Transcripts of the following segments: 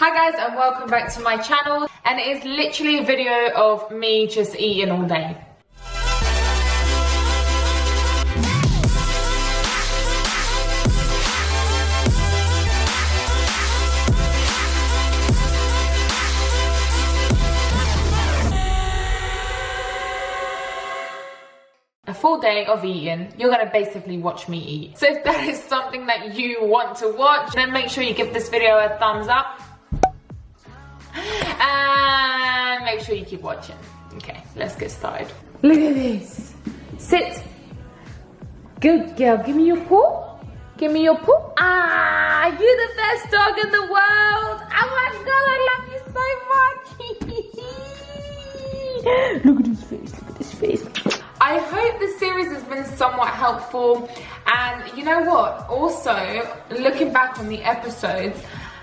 Hi guys, and welcome back to my channel, and it is literally a video of me just eating all day. A full day of eating. You're gonna basically watch me eat. So if that is something that you want to watch, then make sure you give this video a thumbs up. And make sure you keep watching. Okay, let's get started. Look at this. Sit. Good girl. Give me your paw. Give me your paw. Ah, you're the best dog in the world. Oh my god, I love you so much. Look at his face. Look at his face. I hope this series has been somewhat helpful. And you know what? Also, looking back on the episodes,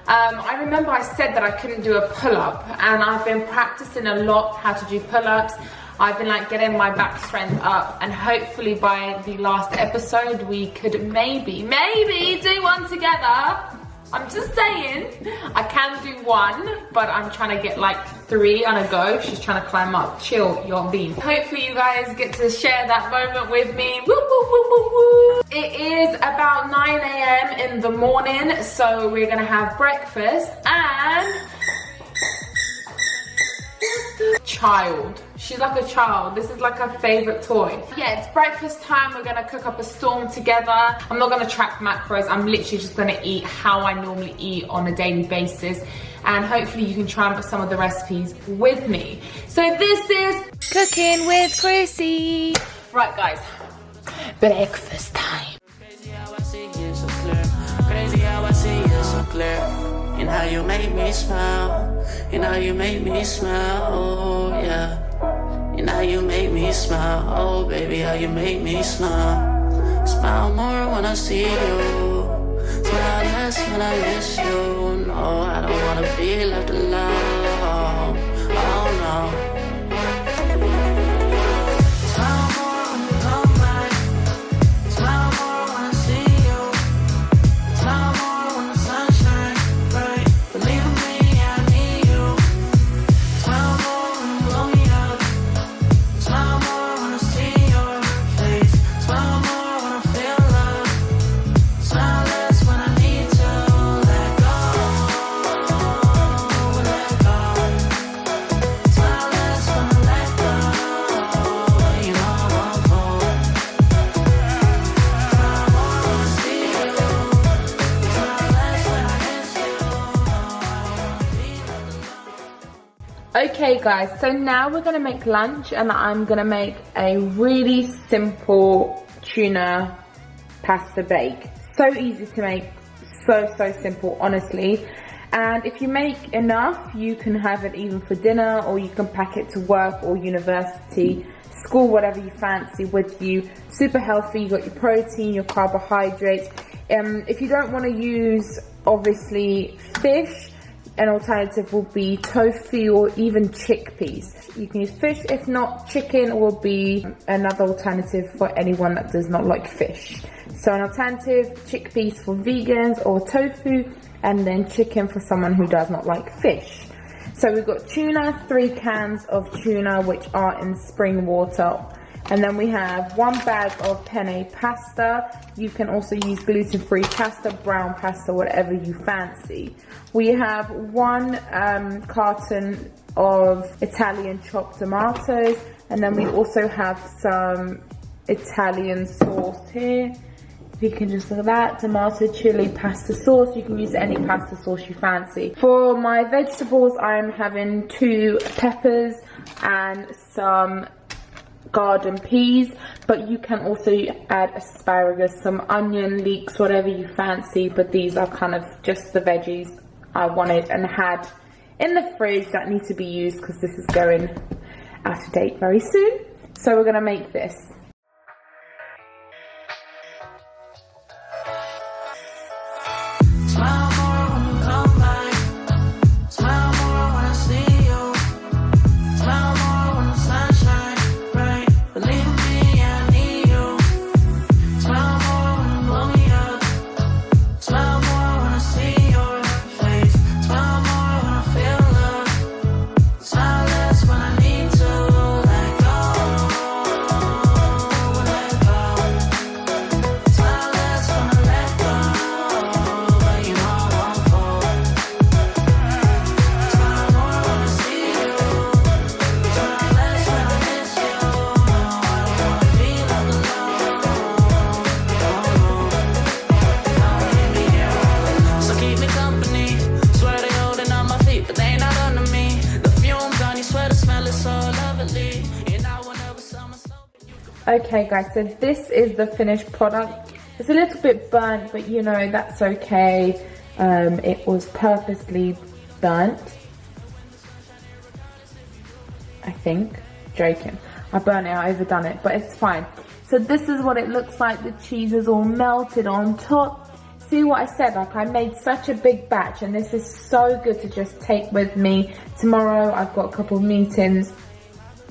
I remember I said that I couldn't do a pull-up, and I've been practicing a lot how to do pull-ups. I've been like getting my back strength up, and hopefully by the last episode we could maybe do one together. I'm just saying, I can do one, but I'm trying to get like 3 on a go. She's trying to climb up. Chill, your bean. Hopefully you guys get to share that moment with me. Woo, woo, woo, woo, woo. It is about 9 a.m. in the morning, so we're gonna have breakfast and child. She's like a child. This is like her favorite toy. Yeah, it's breakfast time. We're gonna cook up a storm together. I'm not gonna track macros. I'm literally just gonna eat how I normally eat on a daily basis, and hopefully you can try and put some of the recipes with me. So this is Cooking with Chrissy. Right guys, breakfast time. Crazy how I see you so clear. Crazy how I see you so clear. And how you make me smile. And how you make me smile, oh yeah. And how you make me smile, oh baby, how you make me smile. Smile more when I see you. Smile less when I miss you. No, I don't wanna be left alone. Oh no. Smile more when you come back. Smile more when I see you. Smile more when the sun shines bright. Believe me, I need you. Smile more when you blow me up. Smile more when I see your face. Smile more when I feel love. Smile less when I need to let go. Let go. Smile less when I let go. You know I'm cold. Smile more when I see you. Smile less when I miss you. Okay guys, so now we're gonna make lunch, and I'm gonna make a really simple tuna pasta bake. So easy to make, so simple, honestly. And if you make enough, you can have it even for dinner, or you can pack it to work or university, school, whatever you fancy with you. Super healthy. You got your protein, your carbohydrates. If you don't want to use obviously fish, an alternative will be tofu or even chickpeas. You can use fish. If not, chicken will be another alternative for anyone that does not like fish. So an alternative, chickpeas for vegans, or tofu, and then chicken for someone who does not like fish. So we've got tuna, 3 cans of tuna, which are in spring water. And then we have 1 bag of penne pasta. You can also use gluten-free pasta, brown pasta, whatever you fancy. We have 1 carton of Italian chopped tomatoes. And then we also have some Italian sauce here. You can just look at that, tomato, chili, pasta sauce. You can use any pasta sauce you fancy. For my vegetables, I'm having 2 peppers and some garden peas, but you can also add asparagus, some onion, leeks, whatever you fancy, but these are kind of just the veggies I wanted and had in the fridge that need to be used because this is going out of date very soon. So we're gonna make this. Smile more when you come back. Smile more when I see you. Smile more when the sun shines bright. Believe me, I need you. Smile more when you blow me up. Smile more when I see your face. Smile more Okay guys, so this is the finished product. It's a little bit burnt, but you know, that's okay. It was purposely burnt, I think. Joking. I burnt it, I overdone it, but it's fine. So this is what it looks like. The cheese is all melted on top. See what I said, like I made such a big batch, and this is so good to just take with me. Tomorrow I've got a couple of meetings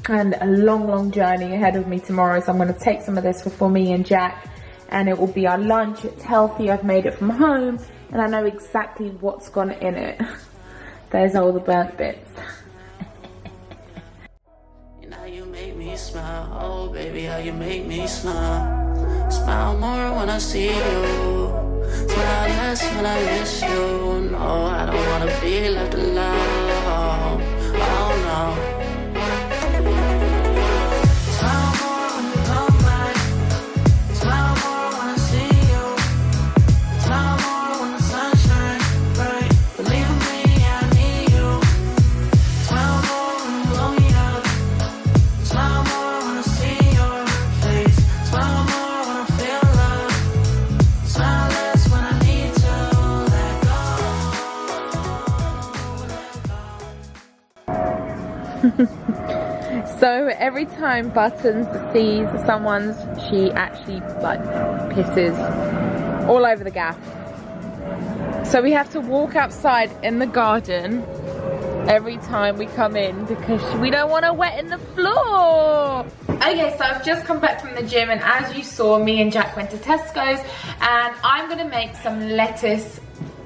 and a long journey ahead of me tomorrow, so I'm going to take some of this for me and Jack, and it will be our lunch. It's healthy, I've made it from home, and I know exactly what's gone in it. There's all the burnt bits. And how you make me smile, oh baby, how you make me smile. Smile more when I see you, smile less when I miss you. No, I don't want to be left alone, oh no. So every time Buttons sees someone's, she actually like pisses all over the gaff. So we have to walk outside in the garden every time we come in because we don't want to wet in the floor. Okay, so I've just come back from the gym, and as you saw, me and Jack went to Tesco's, and I'm gonna make some lettuce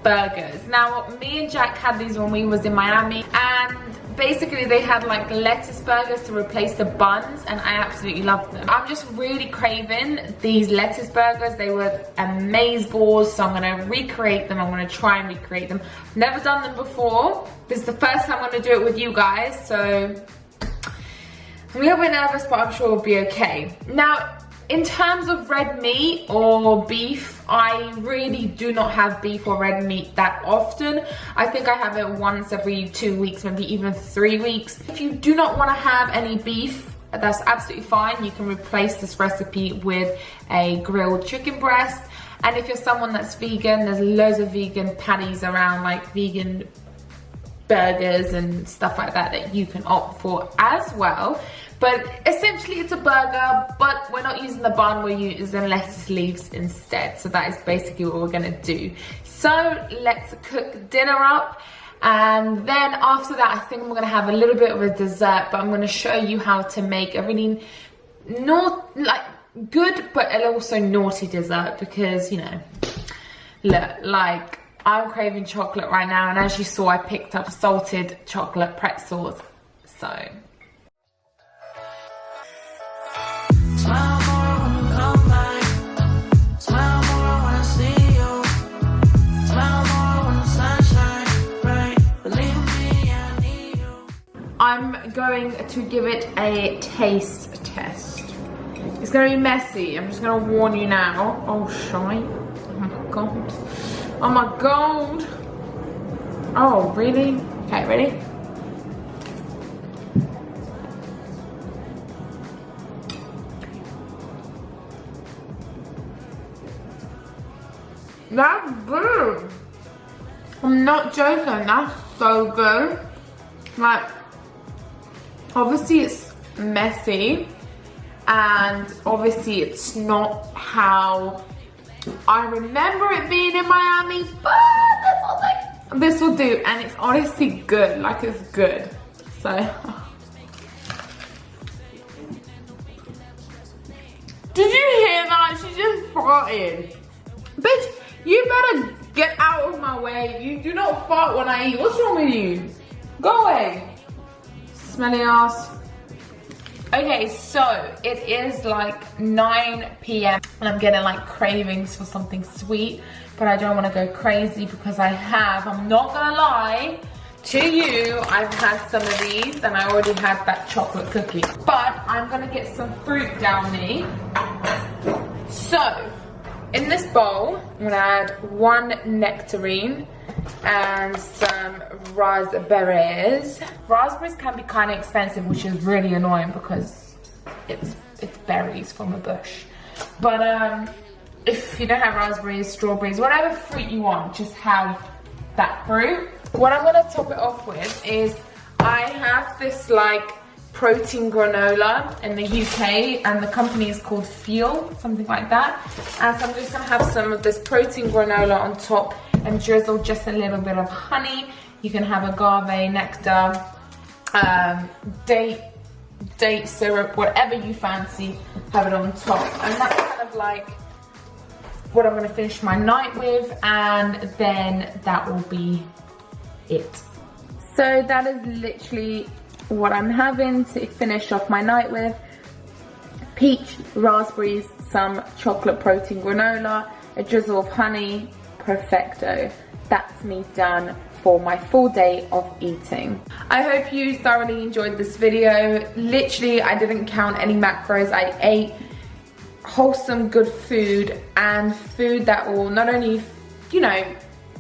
burgers. Now, me and Jack had these when we was in Miami, and basically they had like lettuce burgers to replace the buns, and I absolutely loved them. I'm just really craving these lettuce burgers. They were amaze balls, so I'm gonna recreate them. I'm gonna try and recreate them. Never done them before. This is the first time I'm gonna do it with you guys, so I'm a little bit nervous, but I'm sure it'll be okay. Now, in terms of red meat or beef, I really do not have beef or red meat that often. I think I have it once every 2 weeks, maybe even 3 weeks. If you do not want to have any beef, that's absolutely fine. You can replace this recipe with a grilled chicken breast. And if you're someone that's vegan, there's loads of vegan patties around, like vegan burgers and stuff like that that you can opt for as well. But essentially it's a burger, but we're not using the bun, we're using lettuce leaves instead. So that is basically what we're gonna do. So let's cook dinner up, and then after that I think I'm gonna have a little bit of a dessert, but I'm gonna show you how to make a really good but also naughty dessert, because you know, look, like I'm craving chocolate right now, and as you saw I picked up salted chocolate pretzels, so I'm going to give it a taste test. It's going to be messy. I'm just going to warn you now. Oh, shite. Oh my god. Oh my god. Oh, really? Okay, ready? That's good. I'm not joking. That's so good. Like, obviously it's messy, and obviously it's not how I remember it being in Miami, but this will do, and it's honestly good. Like, it's good. So did you hear that? She just farted. Bitch, you better get out of my way. You do not fart when I eat. What's wrong with you? Go away. Smelly ass. Okay, so it is like 9 p.m. and I'm getting like cravings for something sweet, but I don't want to go crazy because I'm not gonna lie to you, I've had some of these and I already had that chocolate cookie, but I'm gonna get some fruit down me. So in this bowl, I'm gonna add 1 nectarine and some raspberries. Raspberries can be kind of expensive, which is really annoying because it's berries from a bush. But if you don't have raspberries, strawberries, whatever fruit you want, just have that fruit. What I'm gonna top it off with is I have this like protein granola in the UK, and the company is called Fuel, something like that. And so I'm just gonna have some of this protein granola on top and drizzle just a little bit of honey. You can have agave nectar, date syrup, whatever you fancy, have it on top. And that's kind of like what I'm gonna finish my night with, and then that will be it. So that is literally what I'm having to finish off my night with. Peach, raspberries, some chocolate protein granola, a drizzle of honey, perfecto. That's me done for my full day of eating. I hope you thoroughly enjoyed this video. Literally, I didn't count any macros. I ate wholesome, good food, and food that will not only, you know,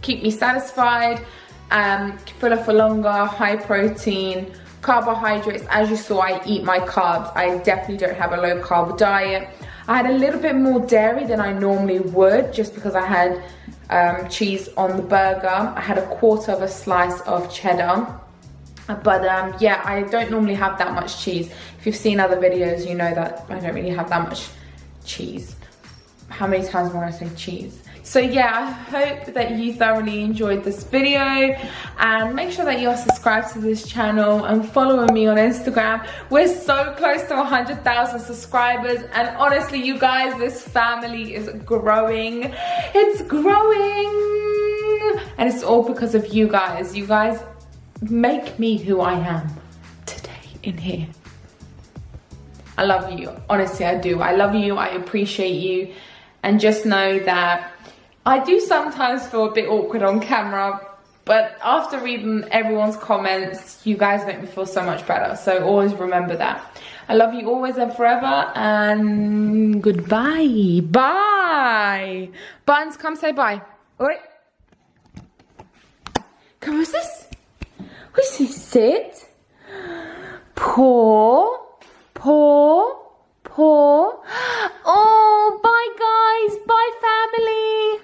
keep me satisfied, fuller for longer, high protein, carbohydrates. As you saw, I eat my carbs. I definitely don't have a low carb diet. I had a little bit more dairy than I normally would, just because I had cheese on the burger. I had a quarter of a slice of cheddar. But yeah, I don't normally have that much cheese. If you've seen other videos, you know that I don't really have that much cheese. How many times am I gonna say cheese? So yeah, I hope that you thoroughly enjoyed this video, and make sure that you're subscribed to this channel and following me on Instagram. We're so close to 100,000 subscribers, and honestly, you guys, this family is growing. It's growing, and it's all because of you guys. You guys make me who I am today in here. I love you, honestly I do. I love you, I appreciate you, and just know that I do sometimes feel a bit awkward on camera, but after reading everyone's comments, you guys make me feel so much better. So always remember that. I love you always and forever, and goodbye. Bye. Buns, come say bye. Oi. Come, what's this? What's this? Sit. Paw.